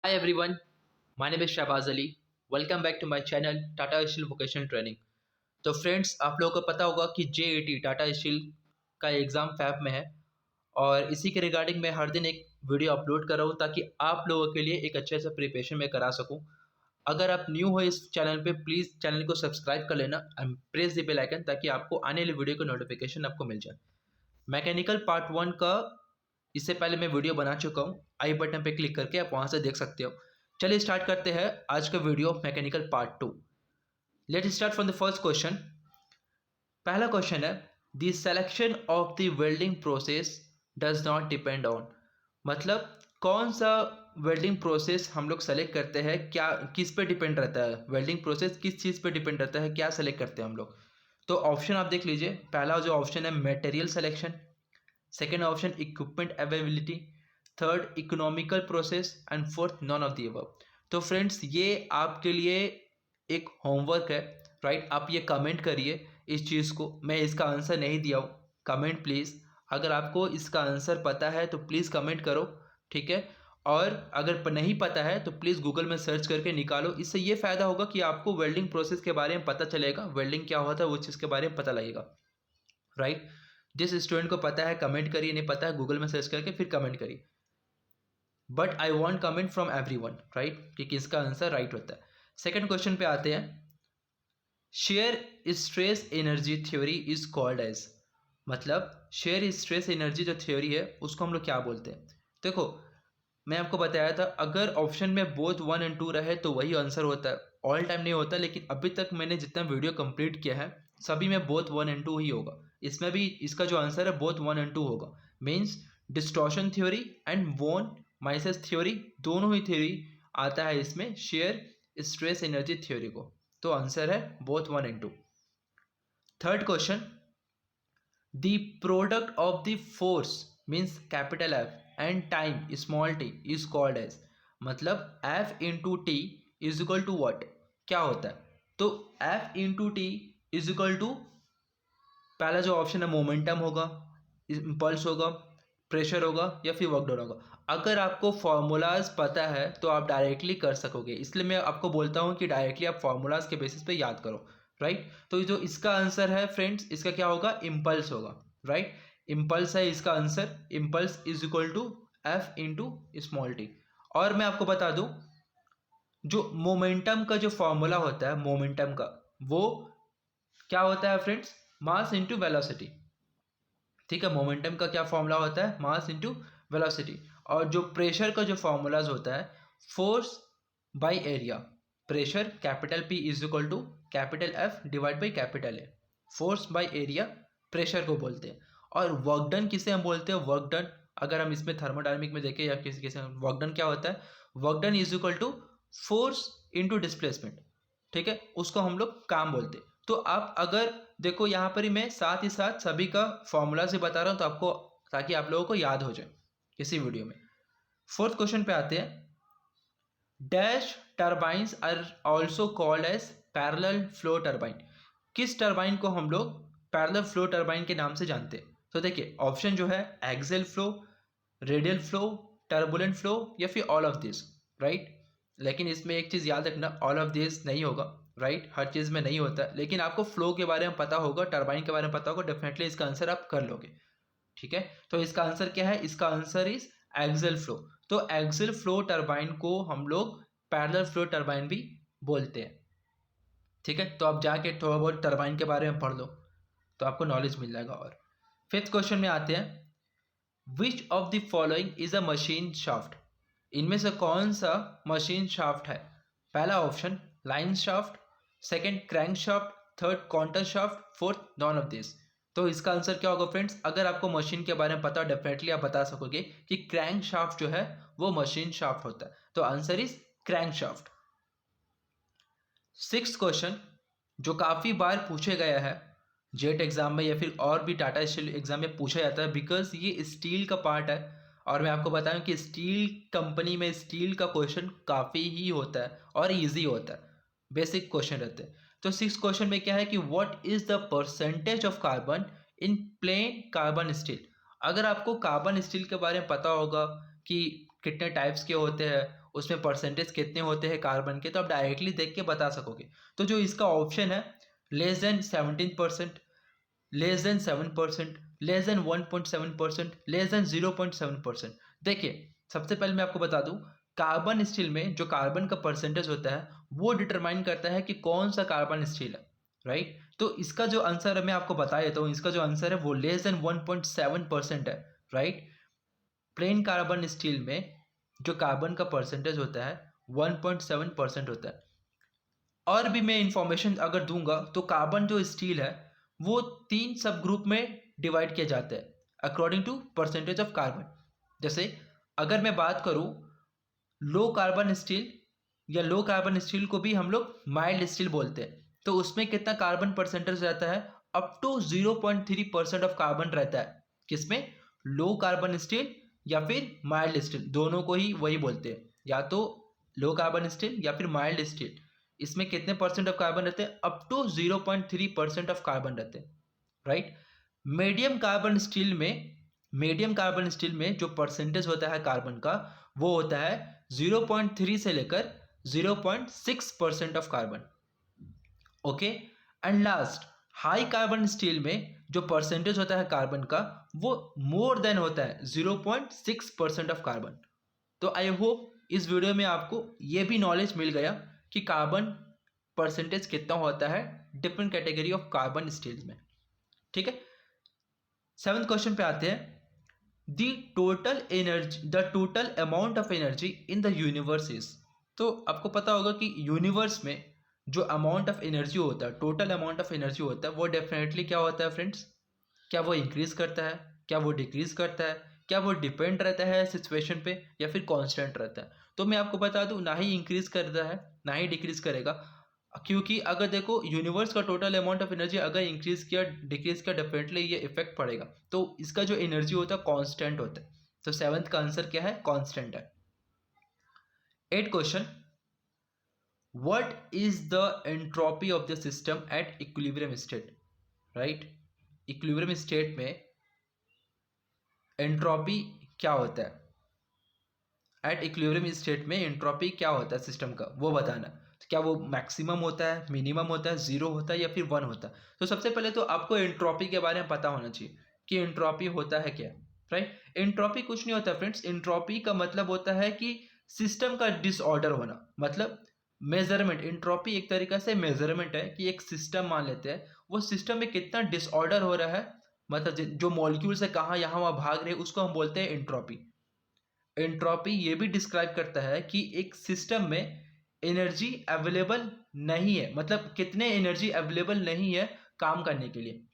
Hi everyone, my name is Shahbaz Ali. Welcome back to my channel Tata steel vocational training. तो friends, आप लोगों को पता होगा कि JAT टाटा स्टील का एग्ज़ाम फैब में है और इसी के रिगार्डिंग मैं हर दिन एक वीडियो अपलोड कर रहा हूँ ताकि आप लोगों के लिए एक अच्छे से प्रिपरेशन मैं करा सकूँ। अगर आप न्यू हो इस चैनल पे, प्लीज़ चैनल को सब्सक्राइब कर लेना and press the bell icon ताकि आपको आने वाली वीडियो का नोटिफिकेशन आपको मिल जाए। मैकेनिकल पार्ट 1 का इससे पहले मैं वीडियो बना चुका हूँ, आई बटन पे क्लिक करके आप वहाँ से देख सकते हो। चलिए स्टार्ट करते हैं आज का video mechanical part 2। Let start from the first question. पहला क्वेश्चन है the selection of the welding process does not depend on. मतलब कौन सा वेल्डिंग प्रोसेस हम लोग सेलेक्ट करते हैं, क्या किस पे डिपेंड रहता है, वेल्डिंग प्रोसेस किस चीज़ पे डिपेंड रहता है, क्या सेलेक्ट करते हैं हम लोग। तो ऑप्शन आप देख लीजिए। पहला जो ऑप्शन है material selection, second option equipment availability, third economical process and fourth none of the above. तो फ्रेंड्स, ये आपके लिए एक होमवर्क है, राइट। आप ये कमेंट करिए इस चीज़ को। मैं इसका आंसर नहीं दिया हूँ, कमेंट प्लीज़। अगर आपको इसका आंसर पता है तो प्लीज़ कमेंट करो, ठीक है। और अगर नहीं पता है तो प्लीज़ गूगल में सर्च करके निकालो। इससे ये फ़ायदा होगा कि आपको वेल्डिंग प्रोसेस के बारे में पता चलेगा, वेल्डिंग क्या होता है वो चीज़ के बारे में पता लगेगा, राइट। जिस स्टूडेंट को पता है कमेंट करिए, नहीं पता है गूगल में सर्च करके फिर कमेंट करिए। But I want comment from every one, right, कि किसका आंसर राइट होता है। सेकेंड क्वेश्चन पे आते हैं। Shear stress energy theory is called as. मतलब शेयर स्ट्रेस एनर्जी जो थ्योरी है उसको हम लोग क्या बोलते हैं। देखो, मैं आपको बताया था अगर ऑप्शन में बोथ 1 एंड 2 रहे तो वही आंसर होता है। ऑल टाइम नहीं होता, लेकिन अभी तक मैंने जितना वीडियो कंप्लीट किया है सभी में बोथ 1 एंड 2 ही होगा। इसमें भी इसका जो आंसर है बोथ 1 एंड 2 होगा। Means distortion theory and von Mises theory, दोनों ही थ्योरी आता है इसमें शेयर स्ट्रेस एनर्जी थ्योरी को। तो आंसर है both 1 and 2। Third question, the product of the force means capital F and time small t is called as। मतलब F into T is equal to what, क्या होता है। तो F into T is equal to, पहला जो option है momentum होगा, impulse होगा, प्रेशर होगा या फिर वर्क डन होगा। अगर आपको फॉर्मूलाज पता है तो आप डायरेक्टली कर सकोगे, इसलिए मैं आपको बोलता हूँ कि डायरेक्टली आप फॉर्मूलाज के बेसिस पे याद करो, राइट। तो जो इसका आंसर है फ्रेंड्स, इसका क्या होगा, इम्पल्स होगा, राइट। इम्पल्स है इसका answer. Impulse is equal to F into small T. और मैं आपको बता दूं, जो मोमेंटम का जो फॉर्मूला होता है मोमेंटम का, वो क्या होता है फ्रेंड्स, मास इंटू वेलोसिटी। ठीक है, मोमेंटम का क्या फॉर्मूला होता है, मास इंटू वेलोसिटी। और जो प्रेशर का जो फॉर्मूलाज होता है, force by area. Pressure capital P is equal to capital F divide by capital A. Force by area pressure को बोलते हैं। और वर्क डन किसे हम बोलते हैं, वर्क डन अगर हम इसमें थर्मोडायनेमिक में देखें या किसी किसी वर्क डन क्या होता है, work done is equal to force into displacement. ठीक है, उसको हम लोग काम बोलते हैं। तो आप अगर देखो, यहाँ पर ही मैं साथ ही साथ सभी का फॉर्मूला से बता रहा हूँ तो आपको, ताकि आप लोगों को याद हो जाए इसी वीडियो में। फोर्थ क्वेश्चन पे आते हैं। Dash turbines are also called as parallel flow turbine. किस टर्बाइन को हम लोग पैरेलल फ्लो टर्बाइन के नाम से जानते हैं। तो देखिए ऑप्शन जो है axial flow, radial flow, turbulent flow या फिर ऑल ऑफ दिस, राइट। लेकिन इसमें एक चीज़ याद रखना, ऑल ऑफ दिस नहीं होगा, राइट। हर चीज़ में नहीं होता, लेकिन आपको फ्लो के बारे में पता होगा, टर्बाइन के बारे में पता होगा, डेफिनेटली इसका आंसर आप कर लोगे, ठीक है। तो इसका आंसर क्या है, इसका आंसर इज एक्सेल फ्लो। तो एक्सेल फ्लो टर्बाइन को हम लोग पैरेलल फ्लो टर्बाइन भी बोलते हैं, ठीक है। तो आप जाके थोड़ा बहुत टर्बाइन के बारे में पढ़ लो तो आपको नॉलेज मिल जाएगा। और फिफ्थ क्वेश्चन में आते हैं। Which of the following is a machine shaft. इनमें से कौन सा मशीन शाफ्ट है। पहला option line shaft, second crank shaft, third counter shaft, fourth none of this. तो इसका आंसर क्या होगा फ्रेंड्स, अगर आपको मशीन के बारे में पता हो डेफिनेटली आप बता सकोगे कि क्रैंक शाफ्ट जो है वो मशीन शाफ्ट होता है। तो answer is crank shaft. Sixth question, जो काफ़ी बार पूछे गया है जेट एग्जाम में या फिर और भी टाटा स्टील एग्जाम में पूछा जाता है, बिकॉज ये स्टील का पार्ट है। और मैं आपको बताऊं कि स्टील कंपनी में स्टील का क्वेश्चन काफ़ी ही होता है और इजी होता है, बेसिक क्वेश्चन रहते हैं। तो सिक्स क्वेश्चन में क्या है कि what is the percentage of carbon in plane carbon steel. अगर आपको कार्बन स्टील के बारे में पता होगा कि कितने टाइप्स के होते हैं, उसमें परसेंटेज कितने होते हैं कार्बन के, तो आप डायरेक्टली देख के बता सकोगे। तो जो इसका ऑप्शन है less than 17%, less than 7%, less than 1.7%, less than 0.7%। देखिए सबसे पहले मैं आपको बता दूं, कार्बन स्टील में जो कार्बन का परसेंटेज होता है वो डिटरमाइन करता है कि कौन सा कार्बन स्टील है, राइट। तो इसका जो आंसर है मैं आपको बता देता हूँ, इसका जो आंसर है वो लेस देन 1.7% है, राइट। प्लेन कार्बन स्टील में जो कार्बन का परसेंटेज होता है 1.7% होता है। और भी मैं इंफॉर्मेशन अगर दूंगा तो कार्बन जो स्टील है वो 3 सब ग्रुप में डिवाइड किया जाता है according to percentage of carbon. जैसे अगर मैं बात करूं लो कार्बन स्टील, या लो कार्बन स्टील को भी हम लोग माइल्ड स्टील बोलते हैं, तो उसमें कितना कार्बन परसेंटेज रहता है, अप टू 0.3% ऑफ कार्बन रहता है। किसमें, लो कार्बन स्टील या फिर माइल्ड स्टील, दोनों को ही वही बोलते हैं, या तो लो कार्बन स्टील या फिर माइल्ड स्टील। इसमें कितने परसेंट ऑफ कार्बन रहते हैं, अप टू 0.3% ऑफ कार्बन रहते हैं, राइट। मीडियम कार्बन स्टील में, मीडियम कार्बन स्टील में जो परसेंटेज होता है कार्बन का वो होता है 0.3 से लेकर 0.6% of carbon, okay. And last, high carbon steel में जो परसेंटेज होता है कार्बन का वो मोर देन होता है 0.6% ऑफ कार्बन। तो आई होप इस वीडियो में आपको ये भी नॉलेज मिल गया कि कार्बन परसेंटेज कितना होता है different category of carbon steels में, ठीक है। 7th क्वेश्चन पे आते हैं। The total energy, the total amount of energy in the universe is. तो आपको पता होगा कि यूनिवर्स में जो अमाउंट ऑफ एनर्जी होता है, टोटल अमाउंट ऑफ एनर्जी होता है, वो डेफिनेटली क्या होता है फ्रेंड्स, क्या वो इंक्रीज करता है, क्या वो डिक्रीज करता है, क्या वो डिपेंड रहता है सिचुएशन पे या फिर कांस्टेंट रहता है। तो मैं आपको बता दूं, ना ही इंक्रीज करता है ना ही डिक्रीज करेगा, क्योंकि अगर देखो यूनिवर्स का टोटल अमाउंट ऑफ एनर्जी अगर इंक्रीज किया डिक्रीज किया डेफिनेटली ये इफेक्ट पड़ेगा। तो इसका जो एनर्जी होता है कांस्टेंट होता है। तो 7th का आंसर क्या है, कांस्टेंट है। 8th question, what is the entropy of the system at equilibrium state, right. Equilibrium state में एंट्रोपी क्या होता है, एट इक्विलिब्रियम स्टेट में एंट्रोपी क्या होता है सिस्टम का, वो बताना। तो क्या वो मैक्सिमम होता है, मिनिमम होता है, जीरो होता है या फिर 1 होता है। तो सबसे पहले तो आपको एंट्रोपी के बारे में पता होना चाहिए कि एंट्रोपी होता है क्या, राइट। एंट्रोपी कुछ नहीं होता फ्रेंड्स, एंट्रोपी का मतलब होता है कि सिस्टम का डिसऑर्डर होना, मतलब मेजरमेंट। एंट्रोपी एक तरीका से मेजरमेंट है कि एक सिस्टम मान लेते हैं, वो सिस्टम में कितना डिसऑर्डर हो रहा है, मतलब जो मॉलिक्यूल्स है कहाँ यहाँ वहाँ भाग रहे हैं, उसको हम बोलते हैं एंट्रोपी। एंट्रोपी ये भी डिस्क्राइब करता है कि एक सिस्टम में एनर्जी अवेलेबल नहीं है, मतलब कितने एनर्जी अवेलेबल नहीं है काम करने के लिए,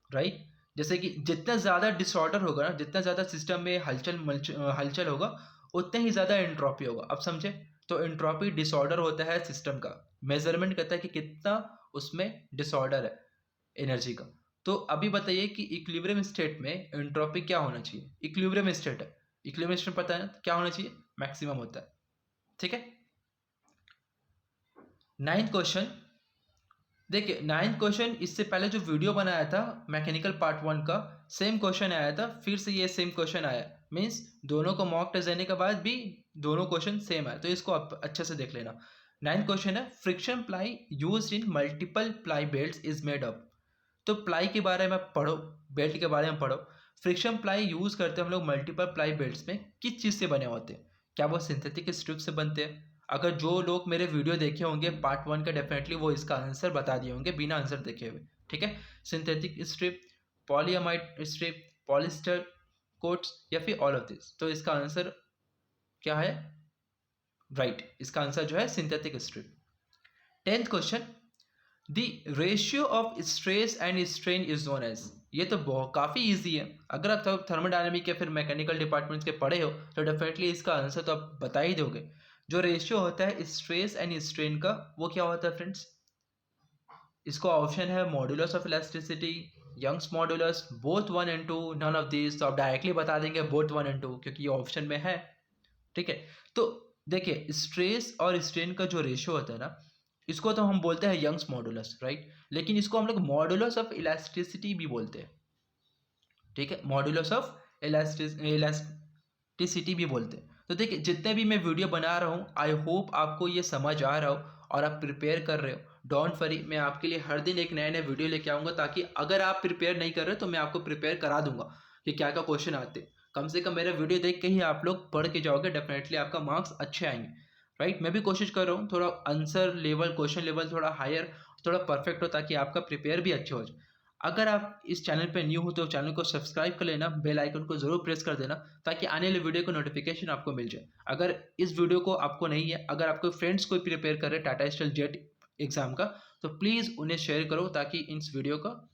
राइट। जैसे कि जितना ज़्यादा डिसऑर्डर होगा ना, जितना ज़्यादा सिस्टम में हलचल होगा उतने ही ज़्यादा एंट्रोपी होगा। अब समझे, तो एंट्रोपी डिसऑर्डर होता है सिस्टम का, मेजरमेंट करता है कि कितना उसमें डिसऑर्डर है एनर्जी का। तो अभी बताइए कि इक्विलिब्रियम स्टेट में एंट्रोपी क्या होना चाहिए, इक्विलिब्रियम स्टेट है, इक्विलिब्रियम स्टेट पता है ना क्या होना चाहिए, मैक्सिमम होता है, ठीक है। 9th क्वेश्चन, देखिए 9th क्वेश्चन इससे पहले जो वीडियो बनाया था मैकेनिकल पार्ट 1 का सेम क्वेश्चन आया था, फिर से ये सेम क्वेश्चन आया, मीन्स दोनों को मॉक टेस्ट देने के बाद भी दोनों क्वेश्चन सेम आया, तो इसको आप अच्छे से देख लेना। 9th क्वेश्चन है, friction ply used in multiple ply belts is made up. तो प्लाई के बारे में पढ़ो, बेल्ट के बारे में पढ़ो। फ्रिक्शन प्लाई यूज करते हैं हम लोग मल्टीपल प्लाई बेल्ट्स में, किस चीज़ से बने होते हैं, क्या वो सिंथेटिक स्ट्रिप से बनते हैं। अगर जो लोग मेरे वीडियो देखे होंगे पार्ट 1 का, डेफिनेटली वो इसका आंसर बता दिए होंगे बिना आंसर देखे हुए, ठीक है। Synthetic strip, polyamide strip, polyester quotes या फिर ऑल ऑफ दिस। तो इसका आंसर क्या है, राइट, इसका आंसर जो है synthetic strip. 10th question, the ratio of stress and strain is known as. ये तो बहुत काफ़ी ईजी है, अगर आप थर्मोडायनेमिक या फिर मैकेनिकल डिपार्टमेंट्स के पढ़े हो तो डेफिनेटली इसका आंसर तो आप बता ही दोगे। जो रेशियो होता है स्ट्रेस एंड स्ट्रेन का वो क्या होता है फ्रेंड्स, इसका ऑप्शन है modulus of elasticity, Young's modulus, both 1 and 2, none of this. तो आप डायरेक्टली बता देंगे बोथ 1 and 2 क्योंकि ये ऑप्शन में है, ठीक है। तो देखिए स्ट्रेस और स्ट्रेन का जो रेशियो होता है ना, इसको तो हम बोलते हैं यंग्स मॉडुलस, राइट। लेकिन इसको हम लोग मॉडुलस ऑफ इलास्टिसिटी भी बोलते हैं, ठीक है, मॉडुलस ऑफ इलास्टिसिटी भी बोलते हैं। तो देखिए, जितने भी मैं वीडियो बना रहा हूँ, आई होप आपको ये समझ आ रहा हो और आप प्रिपेयर कर रहे हो। डोंट वरी, मैं आपके लिए हर दिन एक नए-नए वीडियो लेके आऊँगा, ताकि अगर आप प्रिपेयर नहीं कर रहे हो तो मैं आपको प्रिपेयर करा दूँगा कि क्या-क्या क्वेश्चन आते हैं। कम से कम मेरा वीडियो देख के ही आप लोग पढ़ के जाओगे, डेफिनिटली आपका मार्क्स अच्छे आएँगे, राइट? मैं भी कोशिश कर रहा हूँ थोड़ा आंसर लेवल, क्वेश्चन लेवल थोड़ा हायर, थोड़ा परफेक्ट हो, ताकि आपका प्रिपेयर भी अच्छे हो जाए। अगर आप इस चैनल पे न्यू हो तो चैनल को सब्सक्राइब कर लेना, बेल आइकन को ज़रूर प्रेस कर देना, ताकि आने वाले वीडियो का नोटिफिकेशन आपको मिल जाए। अगर इस वीडियो को आपको नहीं है, अगर आपके फ्रेंड्स कोई प्रिपेयर कर रहे हैं टाटा स्टील जेट एग्ज़ाम का, तो प्लीज़ उन्हें शेयर करो, ताकि इस वीडियो का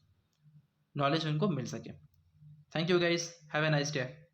नॉलेज उनको मिल सके। Thank you guys, have a nice day.